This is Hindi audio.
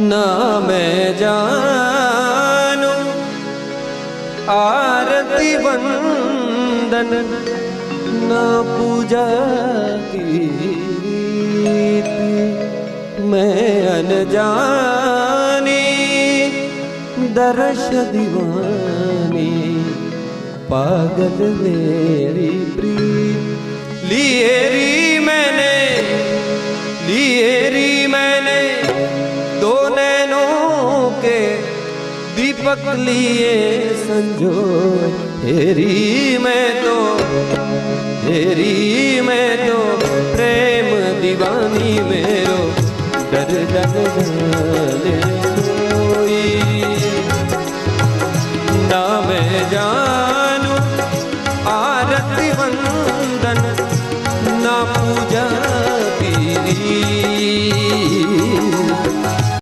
ना मैं जानू आरती वंदन ना पूजा गीत, मैं अनजानी दर्श दीवानी पागल मेरी प्रीत। लिए री मैंने दो नैनों के दीपक लिए संजोए। हेरी मैं तो प्रेम दीवानी मेरो डर जाने कोई ना मैं जान